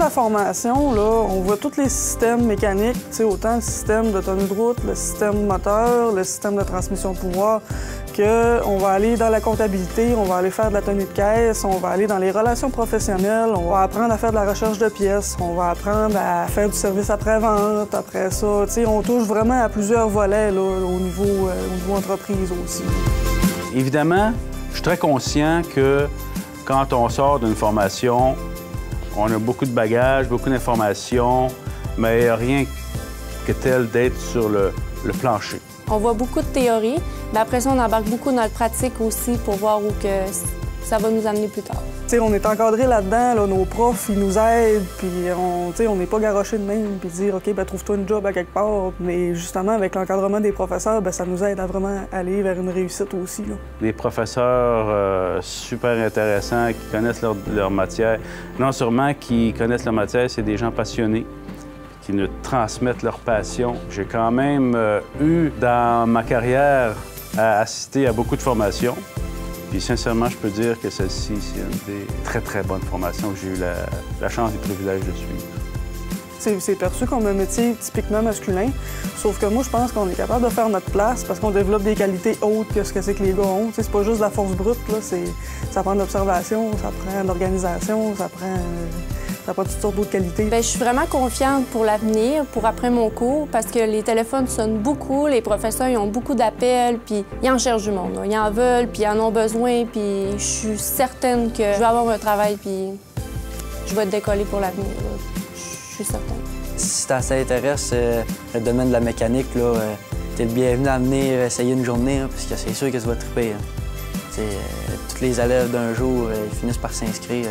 de la formation, là, on voit tous les systèmes mécaniques, autant le système de tenue de route, le système moteur, le système de transmission de pouvoir, qu'on va aller dans la comptabilité, on va aller faire de la tenue de caisse, on va aller dans les relations professionnelles, on va apprendre à faire de la recherche de pièces, on va apprendre à faire du service après-vente, après ça. On touche vraiment à plusieurs volets là, au niveau entreprise aussi. Évidemment, je suis très conscient que quand on sort d'une formation, on a beaucoup de bagages, beaucoup d'informations, mais il n'y a rien que tel d'être sur le plancher. On voit beaucoup de théorie, mais après ça, on embarque beaucoup dans le pratique aussi pour voir où que ça va nous amener plus tard. On est encadré là-dedans, là, nos profs, ils nous aident, puis on n'est pas garoché de même, puis dire « OK, ben, trouve-toi une job à quelque part ». Mais justement, avec l'encadrement des professeurs, ben, ça nous aide à vraiment aller vers une réussite aussi. Là. Des professeurs super intéressants qui connaissent leur matière. Non seulement qui connaissent leur matière, c'est des gens passionnés qui nous transmettent leur passion. J'ai quand même eu dans ma carrière à assister à beaucoup de formations. Puis sincèrement, je peux dire que celle-ci, c'est une des très, très bonnes formations que j'ai eu la chance et le privilège de suivre. C'est perçu comme un métier typiquement masculin, sauf que moi, je pense qu'on est capable de faire notre place parce qu'on développe des qualités autres que ce que c'est que les gars ont. C'est pas juste de la force brute, là. Ça prend de l'observation, ça prend de l'organisation, ça prend toutes sortes d'autres qualités. Bien, je suis vraiment confiante pour l'avenir, pour après mon cours, parce que les téléphones sonnent beaucoup, les professeurs ils ont beaucoup d'appels, puis ils en cherchent du monde. Là. Ils en veulent, puis ils en ont besoin, puis je suis certaine que je vais avoir un travail, puis je vais être décollée pour l'avenir. Je suis certaine. Si ça t'intéresse, le domaine de la mécanique, t'es le bienvenu à venir essayer une journée, parce que c'est sûr que tu vas triper. Tous les élèves d'un jour, ils finissent par s'inscrire.